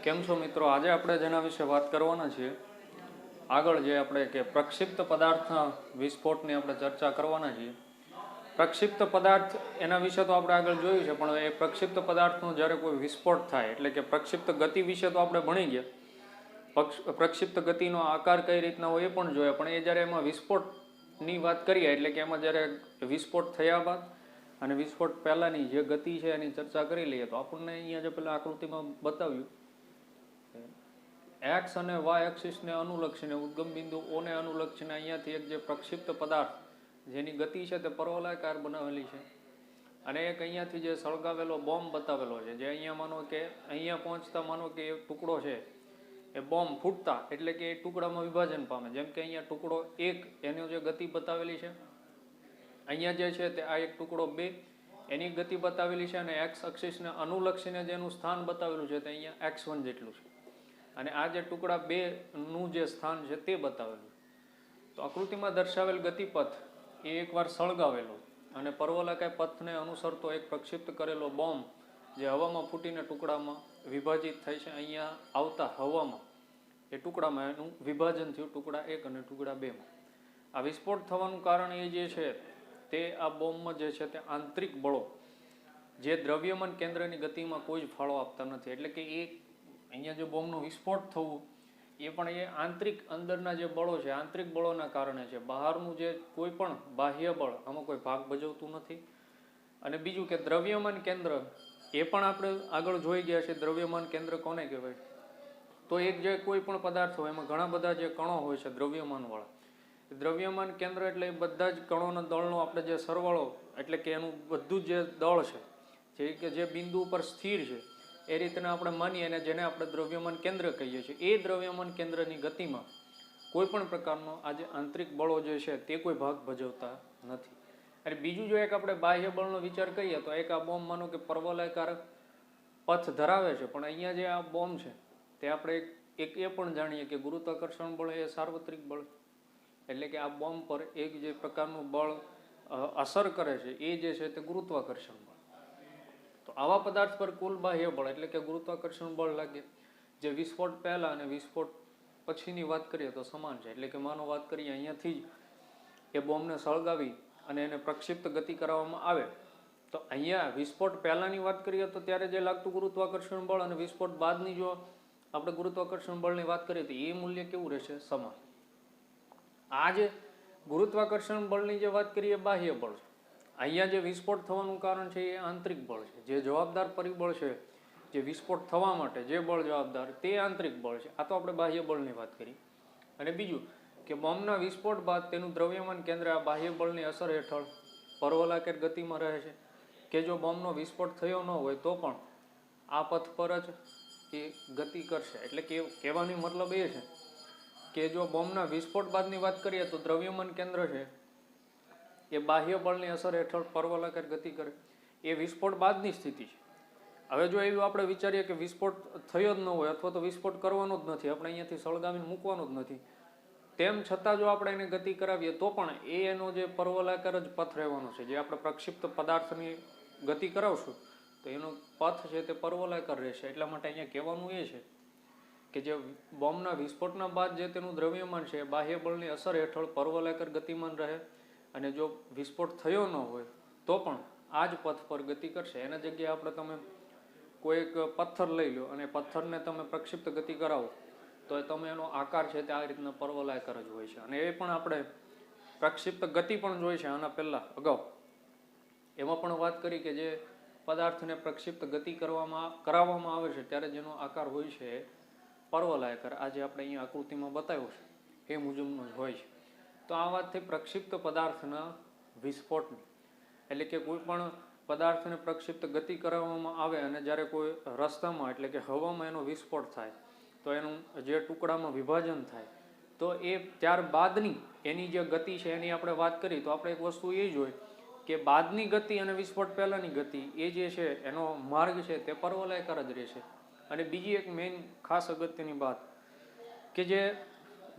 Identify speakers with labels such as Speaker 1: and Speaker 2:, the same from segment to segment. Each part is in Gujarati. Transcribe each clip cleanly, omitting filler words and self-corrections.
Speaker 1: કેમ છો મિત્રો? આજે આપણે જેના વિશે વાત કરવાના છીએ આગળ જે આપણે કે પ્રક્ષિપ્ત પદાર્થના વિસ્ફોટની આપણે ચર્ચા કરવાના છીએ. પ્રક્ષિપ્ત પદાર્થ એના વિશે તો આપણે આગળ જોયું છે, પણ એ પ્રક્ષિપ્ત પદાર્થનો જ્યારે કોઈ વિસ્ફોટ થાય એટલે કે પ્રક્ષિપ્ત ગતિ વિશે તો આપણે ભણી ગયા. પ્રક્ષિપ્ત ગતિનો આકાર કઈ રીતના હોય એ પણ જોયા, પણ એ જ્યારે એમાં વિસ્ફોટની વાત કરીએ એટલે કે એમાં જ્યારે વિસ્ફોટ થયા બાદ અને વિસ્ફોટ પહેલાંની જે ગતિ છે એની ચર્ચા કરી લઈએ તો આપણને અહીંયા જે પેલા આકૃતિમાં બતાવ્યું એક્સ અને વાય એક્સિસને અનુલક્ષીને ઉદ્ગમ બિંદુ ઓને અનુલક્ષીને અહીંયાથી એક જે પ્રક્ષિપ્ત પદાર્થ જેની ગતિ છે તે પર્વલાકાર બનાવેલી છે, અને એક અહીંયાથી જે સળગાવેલો બોમ્બ બતાવેલો છે, જે અહીંયા માનો કે અહીંયા પહોંચતા માનો કે એ ટુકડો છે એ બોમ્બ ફૂટતા એટલે કે એ ટુકડામાં વિભાજન પામે. જેમ કે અહીંયા ટુકડો 1 એની જે ગતિ બતાવેલી છે, અહીંયા જે છે તે આ એક ટુકડો 2 એની ગતિ બતાવેલી છે, અને એક્સ અક્ષિસને અનુલક્ષીને જેનું સ્થાન બતાવેલું છે તે અહીંયા x1 જેટલું છે, અને આ જે ટુકડા 2નું જે સ્થાન છે તે બતાવેલું. તો આકૃતિમાં દર્શાવેલ ગતિપથ એ એકવાર સળગાવેલો અને પર્વલાકાર પથને અનુસરતો એક પ્રક્ષિપ્ત કરેલો બોમ્બ જે હવામાં ફૂટીને ટુકડામાં વિભાજિત થાય છે. અહીંયા આવતા હવામાં એ ટુકડામાં એનું વિભાજન થયું ટુકડા 1 અને ટુકડા 2માં. આ વિસ્ફોટ થવાનું કારણ એ જે છે તે આ બોમ્બમાં જે છે તે આંતરિક બળો જે દ્રવ્યમાન કેન્દ્રની ગતિમાં કોઈ જ ફાળો આપતા નથી. એટલે કે એ અહીંયા જે બોમ્બનો વિસ્ફોટ થવું એ પણ એ આંતરિક અંદરના જે બળો છે આંતરિક બળોના કારણે છે. બહારનું જે કોઈ પણ બાહ્ય બળ આમાં કોઈ ભાગ ભજવતું નથી. અને બીજું કે દ્રવ્યમાન કેન્દ્ર એ પણ આપણે આગળ જોઈ ગયા છે. દ્રવ્યમાન કેન્દ્ર કોને કહેવાય? તો એક જે કોઈ પણ પદાર્થ હોય એમાં ઘણા બધા જે કણો હોય છે દ્રવ્યમાનવાળા. દ્રવ્યમાન કેન્દ્ર એટલે એ બધા જ કણોના દળનો આપણે જે સરવાળો એટલે કે એનું બધું જે દળ છે જે કે જે બિંદુ ઉપર સ્થિર છે એ રીતના આપણે માનીએ અને જેને આપણે દ્રવ્યમાન કેન્દ્ર કહીએ છીએ. એ દ્રવ્યમાન કેન્દ્રની ગતિમાં કોઈ પણ પ્રકારનો આ જે આંતરિક બળો જે છે તે કોઈ ભાગ ભજવતા નથી. અને બીજું જો એક આપણે બાહ્ય બળનો વિચાર કરીએ તો એક આ બોમ્બ માનો કે પર્વલાકાર પથ ધરાવે છે, પણ અહીંયા જે આ બોમ્બ છે તે આપણે એક એ પણ જાણીએ કે ગુરુત્વાકર્ષણ બળ એ સાર્વત્રિક બળ, એટલે કે આ બોમ્બ પર એક જે પ્રકારનું બળ અસર કરે છે એ જે છે તે ગુરુત્વાકર્ષણ બળ. તો આવા પદાર્થ પર કુલ બાહ્ય બળ એટલે કે ગુરુત્વાકર્ષણ બળ લાગે જે વિસ્ફોટ પહેલા અને વિસ્ફોટ પછીની વાત કરીએ તો સમાન છે. એટલે કે માનો વાત કરીએ અહીંયાથી જ એ બોમ્બને સળગાવી અને એને પ્રક્ષિપ્ત ગતિ કરાવવામાં આવે તો અહીંયા વિસ્ફોટ પહેલાની વાત કરીએ તો ત્યારે જે લાગતું ગુરુત્વાકર્ષણ બળ અને વિસ્ફોટ બાદની જો આપણે ગુરુત્વાકર્ષણ બળની વાત કરીએ તો એ મૂલ્ય કેવું રહેશે? સમાન. આ જે ગુરુત્વાકર્ષણ બળની જે વાત કરીએ બાહ્ય બળ છે, અહીંયા જે વિસ્ફોટ થવાનું કારણ છે એ આંતરિક બળ છે. જે જવાબદાર પરિબળ છે જે વિસ્ફોટ થવા માટે જે બળ જવાબદાર તે આંતરિક બળ છે. આ તો આપણે બાહ્ય બળની વાત કરી. અને બીજું કે બોમ્બના વિસ્ફોટ બાદ તેનું દ્રવ્યમાન કેન્દ્ર આ બાહ્ય બળની અસર હેઠળ પર્વલાકાર ગતિમાં રહે છે, કે જો બોમ્બનો વિસ્ફોટ થયો ન હોય તો પણ આ પથ પર જ એ ગતિ કરશે. એટલે કે કહેવાનો મતલબ એ છે કે જો બોમ્બના વિસ્ફોટ બાદની વાત કરીએ તો દ્રવ્યમાન કેન્દ્ર છે એ બાહ્ય બળની અસર હેઠળ પર્વલાકાર ગતિ કરે. એ વિસ્ફોટ બાદની સ્થિતિ છે. હવે જો એવું આપણે વિચારીએ કે વિસ્ફોટ થયો જ ન હોય અથવા તો વિસ્ફોટ કરવાનો જ નથી, આપણે અહીંયાથી સળગાવીને મૂકવાનો જ નથી, તેમ છતાં જો આપણે એને ગતિ કરાવીએ તો પણ એનો જે પર્વલાકાર જ પથ રહેવાનો છે. જે આપણે પ્રક્ષિપ્ત પદાર્થની ગતિ કરાવશું તો એનો પથ છે તે પર્વલાકાર રહેશે. એટલા માટે અહીંયા કહેવાનું એ છે કે જે બોમ્બના વિસ્ફોટના બાદ જે તેનું દ્રવ્યમાન છે બાહ્ય બળની અસર હેઠળ પર્વલાકાર ગતિમાન રહે, અને જો વિસ્ફોટ થયો ન હોય તો પણ આ જ પથ પર ગતિ કરશે. એના જગ્યાએ આપણે તમે કોઈ એક પથ્થર લઈ લો અને પથ્થરને તમે પ્રક્ષિપ્ત ગતિ કરાવો તો તમે એનો આકાર છે તે આ રીતના પર્વલાકાર જ હોય છે. અને એ પણ આપણે પ્રક્ષિપ્ત ગતિ પણ જોઈ છે આના પહેલાં અગાઉ. એમાં પણ વાત કરી કે જે પદાર્થને પ્રક્ષિપ્ત ગતિ કરાવવામાં આવે છે ત્યારે જેનો આકાર હોય છે પર્વલાકાર. આજે આપણે અહીંયા આકૃતિમાં બતાવ્યો છે એ મુજબનો જ હોય છે. તો આ વાત થઈ પ્રક્ષિપ્ત પદાર્થના વિસ્ફોટની. એટલે કે કોઈ પણ પદાર્થને પ્રક્ષિપ્ત ગતિ કરાવવામાં આવે અને જ્યારે કોઈ રસ્તામાં એટલે કે હવામાં એનો વિસ્ફોટ થાય તો એનું જે ટુકડામાં વિભાજન થાય તો એ ત્યારબાદની એની જે ગતિ છે એની આપણે વાત કરી તો આપણે એક વસ્તુ એ જ હોય કે બાદની ગતિ અને વિસ્ફોટ પહેલાંની ગતિ એ જે છે એનો માર્ગ છે તે પર્વલાકાર જ રહેશે. અને બીજી એક મેઇન ખાસ અગત્યની વાત કે જે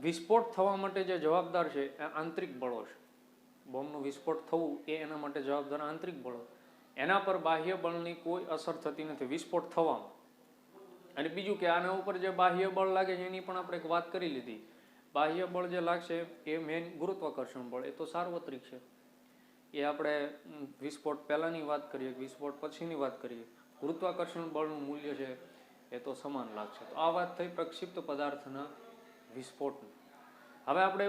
Speaker 1: વિસ્ફોટ થવા માટે જે જવાબદાર છે એ આંતરિક બળો છે. બોમ્બનું વિસ્ફોટ થવું એ એના માટે જવાબદાર આંતરિક બળો, એના પર બાહ્ય બળની કોઈ અસર થતી નથી વિસ્ફોટ થવામાં. અને બીજું કે આના ઉપર જે બાહ્ય બળ લાગે છે એની પણ આપણે એક વાત કરી લીધી. બાહ્ય બળ જે લાગશે એ મેઇન ગુરુત્વાકર્ષણ બળ, એ તો સાર્વત્રિક છે. એ આપણે વિસ્ફોટ પહેલાંની વાત કરીએ, વિસ્ફોટ પછીની વાત કરીએ, ગુરુત્વાકર્ષણ બળનું મૂલ્ય છે એ તો સમાન લાગશે. તો આ વાત થઈ પ્રક્ષિપ્ત પદાર્થના વિસ્ફોટની. હવે આપણે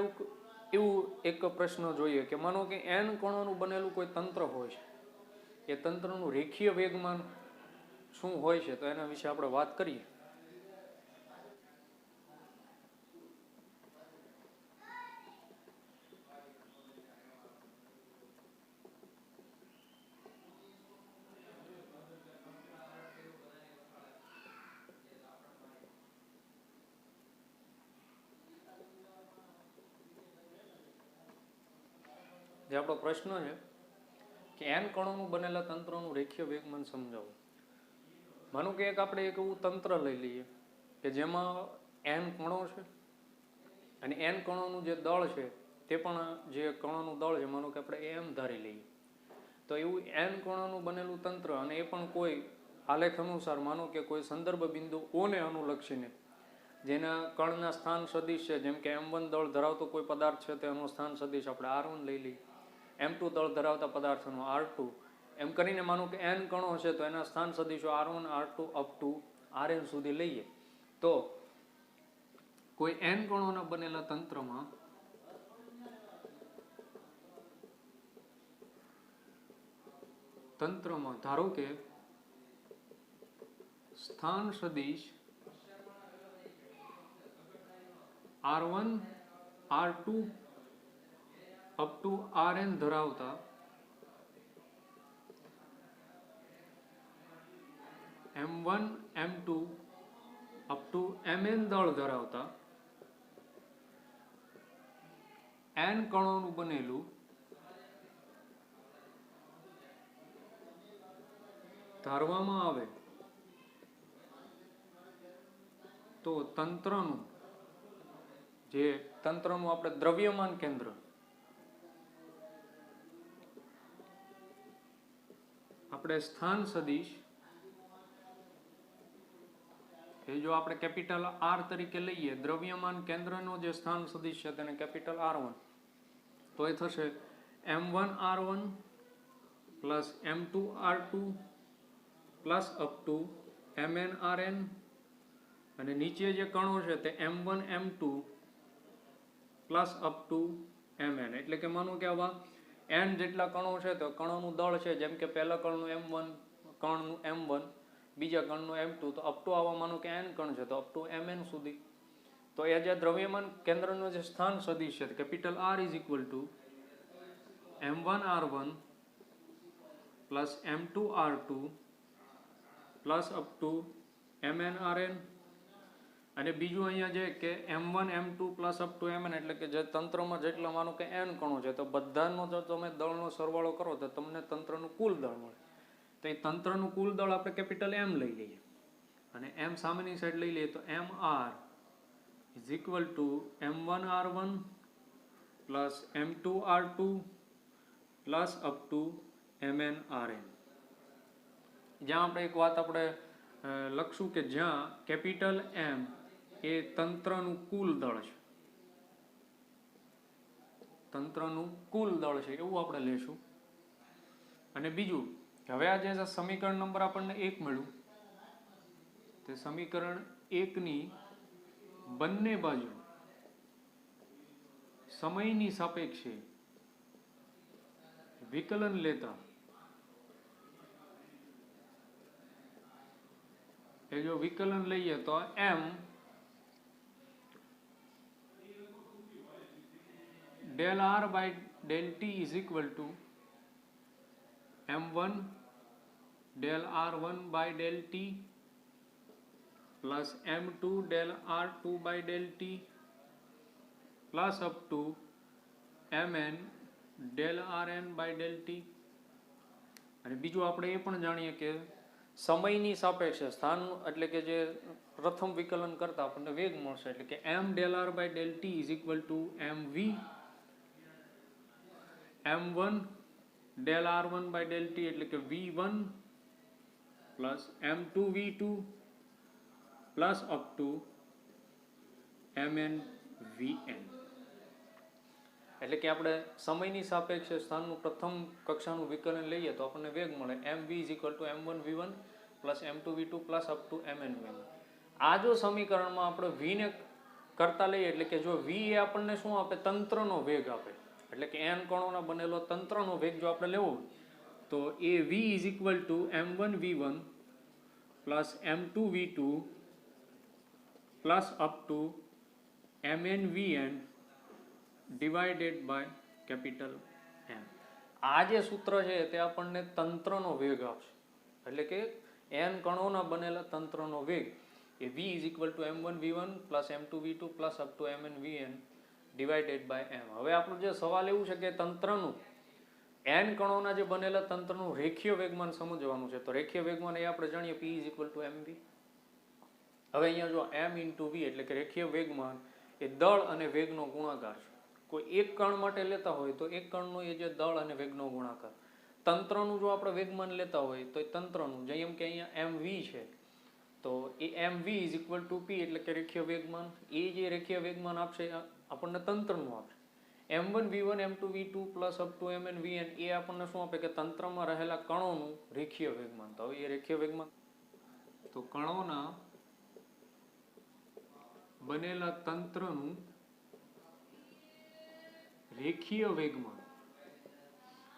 Speaker 1: એવું એક પ્રશ્ન જોઈએ કે માનો કે n કણોનું બનેલું કોઈ તંત્ર હોય છે, એ તંત્રનું રેખીય વેગમાન શું હોય છે, તો એના વિશે આપણે વાત કરીએ. જે આપણો પ્રશ્ન છે કે n કણોનું બનેલા તંત્રનું રેખીય વેગમાન સમજાવો. માનો કે આપણે એક એવું તંત્ર લઈ લઈએ કે જેમાં n કણો છે અને n કણોનું જે દળ છે તે પણ જે કણોનું દળ છે માનો કે આપણે m ધારી લઈએ. તો એવું n કણોનું બનેલું તંત્ર અને એ પણ કોઈ આલેખ અનુસાર માનો કે કોઈ સંદર્ભ બિંદુ ઓને અનુલક્ષીને જેના કણના સ્થાન સદિશ છે, જેમ કે m1 દળ ધરાવતો કોઈ પદાર્થ છે તેનો સ્થાન સદિશ આપણે r1 લઈ લઈએ, m2 દળ ધરાવતા પદાર્થનો r2, એમ કરીને માનો કે n કણો છે તો એના સ્થાન સદિશો r1 r2 up to rn સુધી લઈએ. તો કોઈ n કણોના બનેલા તંત્રમાં ધારો કે સ્થાન સદિશ r1 r2 up to rn ધરાવતા m1 m2 up to mn દળ ધરાવતા n કણોનું બનેલું ધારવામાં આવે તો તંત્રનું આપણે દ્રવ્યમાન કેન્દ્ર આપણે સ્થાન સદિશ એ જો આપણે કેપિટલ R તરીકે લઈએ, દ્રવ્યમાન કેન્દ્રનો જે સ્થાન સદિશ છે તેને કેપિટલ R1, તો એ થશે m1 r1 plus m2 r2 plus up to mn rn, અને નીચે જે કણો છે તે m1 m2 plus up to mn. એટલે કે માનો કે આવા n જેટલા કણો છે તો કણોનું દળ છે, જેમ કે પહેલા કણનું m1, કણનું m1, બીજા કણનું m2, તો અપ ટુ આવા માનો કે n કણ છે તો અપ ટુ mn સુધી. તો એ જે દ્રવ્યમાન કેન્દ્રનો જે સ્થાન સદિશ છે capital R is equal two m1 r1 plus m2 r2 plus up to mn rn. અને બીજું અહીંયા છે કે m1 m2 plus up to mn, એટલે કે જે તંત્રમાં જેટલા માનો કે n કણો છે તો બધાનો જો તમે દળનો સરવાળો કરો તો તમને તંત્રનું કુલ દળ મળે. તો એ તંત્રનું કુલ દળ આપણે કેપિટલ M લઈ લઈએ અને m સામેની સાઈડ લઈ લઈએ તો mr is equal two m1 r1 plus m2 r2 plus up to mn rn. જ્યાં આપણે એક વાત આપણે લખશું કે જ્યાં કેપિટલ M એ તંત્રનું કુલ દળ છે, તંત્રનું કુલ દળ છે એવું આપણે લેશું. અને બીજું હવે આ જે સમીકરણ નંબર આપણને 1 મળ્યું તે સમીકરણ 1 ની બંને બાજુ સમયની સાપેક્ષે વિકલન લેતા એ જો વિકલન લઈએ તો m del r by del t is equal to m1 del r1 by del t plus m2 del r2 by del t plus up to mn del rn by del t. અને બીજું આપણે એ પણ જાણીએ કે સમયની સાપેક્ષે સ્થાન એટલે કે જે પ્રથમ વિકલન કરતા આપણને વેગ મળશે, એટલે કે m del r by del t is equal to mv m1 del r1 by del t એટલે કે v1 plus m2 v2 plus up to mn vn. એટલે કે આપણે સમયની સાપેક્ષે સ્થાનનું પ્રથમ કક્ષાનું વિકલન લઈએ તો આપણને વેગ મળે mv is equal to m1v1 plus m2v2 plus up to mn vn. આ જો સમીકરણમાં આપણે v ને કરતા લઈએ એટલે કે જો v એ આપણને શું આપે, તંત્રનો વેગ આપે, એટલે કે n કણોના બનેલો તંત્રનો વેગ જો આપણે લેવો તો એ v is equal to m1v1 plus m2v2 plus up to mn vn divided by capital M. આ જે સૂત્ર છે તે આપણને તંત્રનો વેગ આપશે, એટલે કે n કણોના બનેલા તંત્રનો વેગ એ v is equal to m1v1 plus m2v2 plus up to mn vn divided by M. હવે આપણું જે સવાલ એવું છે કે તંત્રનું n કણોના જે બનેલા તંત્રનું રેખીય વેગમાન સમજવાનું છે. તો રેખીય વેગમાન એ આપણે જાણીએ p is equal two mv. હવે અહીંયા જો m ઇન્ટુ v એટલે કે રેખીય વેગમાન એ દળ અને વેગનો ગુણાકાર છે. કોઈ એક કણ માટે લેતા હોય તો એક કણનો એ જે દળ અને વેગનો ગુણાકાર, તંત્રનું જો આપણે વેગમાન લેતા હોય તો એ તંત્રનું જેમ કે અહીંયા mv છે તો એ mv is equal two p એટલે કે રેખીય વેગમાન, એ જે રેખીય વેગમાન આપશે આપણને તંત્રનું આપશે. m1 v1 m2 v2 plus up to mn vn એ આપણને શું આપે કે તંત્રમાં રહેલા કણોનું રેખીય વેગમાન. તો હવે એ રેખીય વેગમાન તો કણોના બનેલા તંત્રનું રેખીય વેગમાન,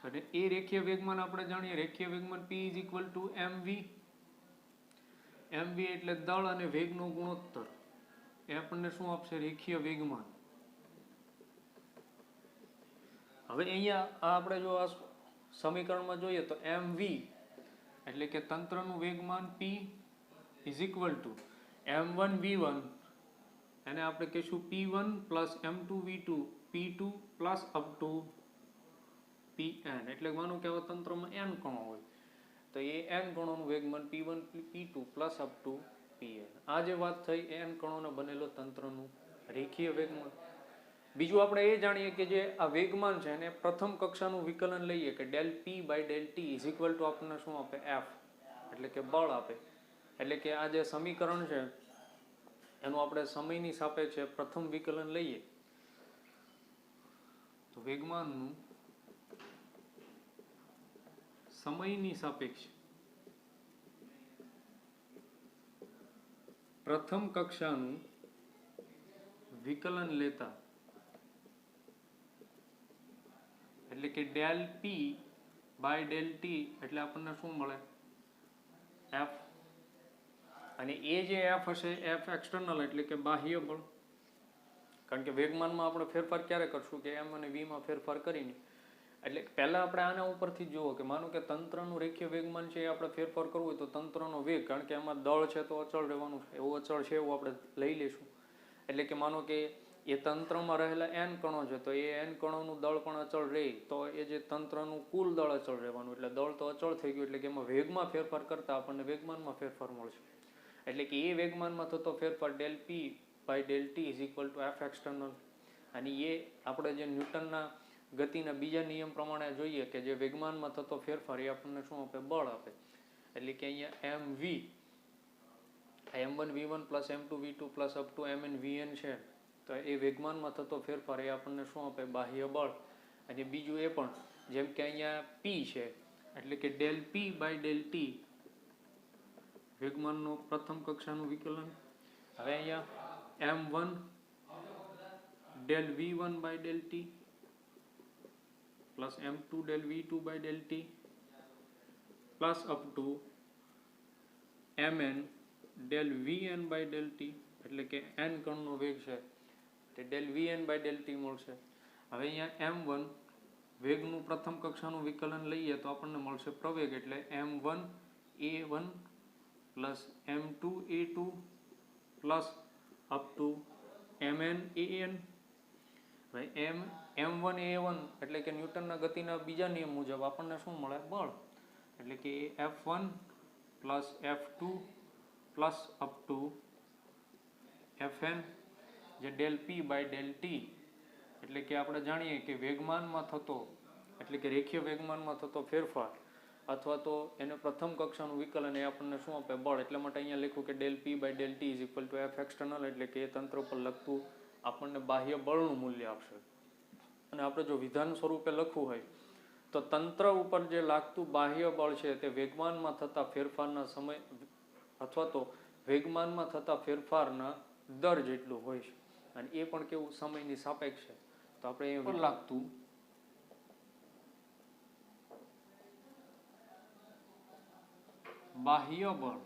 Speaker 1: અને એ રેખીય વેગમાન આપણે જાણીએ રેખીય વેગમાન p is equal two mv. mv એટલે દળ અને વેગનો ગુણોત્તર, એ આપણને શું આપશે, રેખીય વેગમાન. હવે અહીંયા આપણે જો આ સમીકરણમાં જોઈએ તો mv એટલે કે તંત્રનું વેગમાન p is equal two m1 v1 એને આપણે કહીશું p1 plus m2 v2 p2 plus up two pn. એટલે માનું કે આવા તંત્રમાં n કણો હોય તો એ n કણોનું વેગમાન p1 p2 plus up two pn. આ જે વાત થઈ n કણોના બનેલો તંત્રનું રેખીય વેગમાન. બીજું આપણે એ જાણીએ કે જે આ વેગમાન છે એને પ્રથમ કક્ષાનું વિકલન લઈએ કે del p by del t is equal to આપણને શું આપે, f એટલે કે બળ આપે. એટલે કે આ જે સમીકરણ છે એનું આપણે સમયની સાપેક્ષે પ્રથમ વિકલન લઈએ તો વેગમાનનું સમયની સાપેક્ષે પ્રથમ કક્ષાનું વિકલન લેતા એટલે કે del p by del t એટલે આપણને શું મળે, f. અને એ જે f હશે f એક્સટર્નલ એટલે કે બાહ્ય બળ, કારણ કે વેગમાનમાં આપણે ફેરફાર ક્યારે કરશું કે m અને v માં ફેરફાર કરીને. એટલે પહેલા આપણે આના ઉપરથી જુઓ કે માનો કે તંત્રનું રેખીય વેગમાન છે એ આપણે ફેરફાર કરવું હોય તો તંત્રનો વેગ, કારણ કે એમાં દળ છે તો અચળ રહેવાનું છે, એવું અચળ છે એવું આપણે લઈ લઈશું. એટલે કે માનો કે એ તંત્રમાં રહેલા n કણો છે તો એ n કણોનું દળ પણ અચળ રહે તો એ જે તંત્રનું કુલ દળ અચળ રહેવાનું, એટલે દળ તો અચળ થઈ ગયું એટલે કે એમાં વેગમાં ફેરફાર કરતા આપણને વેગમાનમાં ફેરફાર મળશે. એટલે કે એ વેગમાનમાં થતો ફેરફાર del p by del t is equal to f external. અને એ આપણે જે ન્યૂટનના ગતિના બીજા નિયમ પ્રમાણે જોઈએ કે જે વેગમાનમાં થતો ફેરફાર એ આપણને શું આપે, બળ આપે. એટલે કે અહીંયા mv m1 v1 plus m2 v2 plus up to mn vn છે તો એ વેગમાનમાં થતો ફેરફાર એ આપણને શું આપે, બાહ્ય બળ. અને બીજું એ પણ જેમ કે અહીંયા p છે એટલે કે del p by del t વેગમાનનું પ્રથમ કક્ષાનું વિકલન. હવે અહીંયા m1 del v1 by del t plus m2 del v2 by del t plus up to mn del vn by del t એટલે કે n કણનો વેગ છે તે del vn by del t મળશે. હવે અહીંયા m1 વેગનું પ્રથમ કક્ષાનું વિકલન લઈએ તો આપણને મળશે પ્રવેગ એટલે m1 a1 plus m2 a2 plus up to mn an. m1 a1 એટલે કે ન્યૂટનના ગતિના બીજા નિયમ મુજબ આપણને શું મળે, બળ. એટલે કે f1 plus f2 plus up to fn જે del p by del t એટલે કે આપણે જાણીએ કે વેગમાનમાં થતો એટલે કે રેખીય વેગમાનમાં થતો ફેરફાર અથવા તો એને પ્રથમ કક્ષાનું વિકલન એ આપણને શું આપે? બળ. એટલા માટે અહીંયા લખ્યું કે del P by del T is equal to F external, એટલે કે એ તંત્ર પર લગતું આપણને બાહ્ય બળનું મૂલ્ય આપશે. અને આપણે જો વિધાન સ્વરૂપે લખવું હોય તો તંત્ર ઉપર જે લાગતું બાહ્ય બળ છે તે વેગમાનમાં થતા ફેરફારના સમય અથવા તો વેગમાનમાં થતા ફેરફારના દર જેટલું હોય છે. અને એ પણ કેવું? સમયની સાપેક્ષ છે. તો આપણે એ લાગતું બાહ્ય બળ,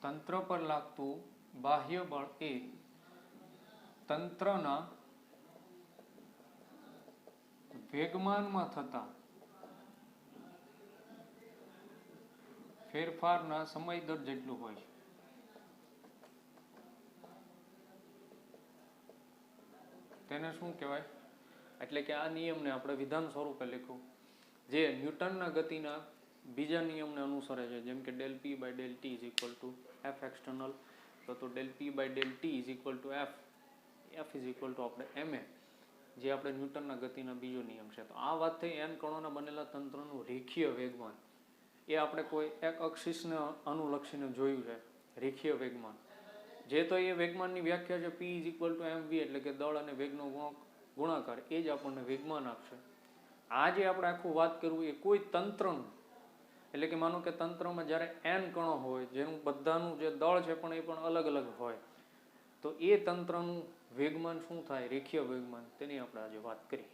Speaker 1: તંત્ર પર લાગતું બાહ્ય બળ એ તંત્રના વેગમાનમાં થતા ફેરફારના સમય દર જેટલું હોય છે. તેને શું કહેવાય? એટલે કે આ નિયમને આપણે વિધાન સ્વરૂપે લખ્યું જે ન્યૂટનના ગતિના બીજા નિયમને અનુસરે છે, જેમ કે del P by del T is equal to F external, તો del P by del T is equal to F is equal to આપણે ma, જે આપણે ન્યૂટનના ગતિના બીજો નિયમ છે. તો આ વાત થઈ n કણોના બનેલા તંત્રનું રેખીય વેગમાન. એ આપણે કોઈ એક અક્ષિસને અનુલક્ષીને જોયું છે, રેખીય વેગમાન. જે તો એ વેગમાનની વ્યાખ્યા છે P is equal to mv, એટલે કે દળ અને વેગનો ગુણાકાર, એ જ આપણને વેગમાન આપશે. આ જે આપણે આખું વાત કરવું એ કોઈ તંત્રનું, એટલે કે માનો કે તંત્રમાં જ્યારે n કણો હોય જેનું બધાનું જે દળ છે પણ એ પણ અલગ અલગ હોય, તો એ તંત્રનું વેગમાન શું થાય? રેખીય વેગમાન. તેની આપણે આજે વાત કરી.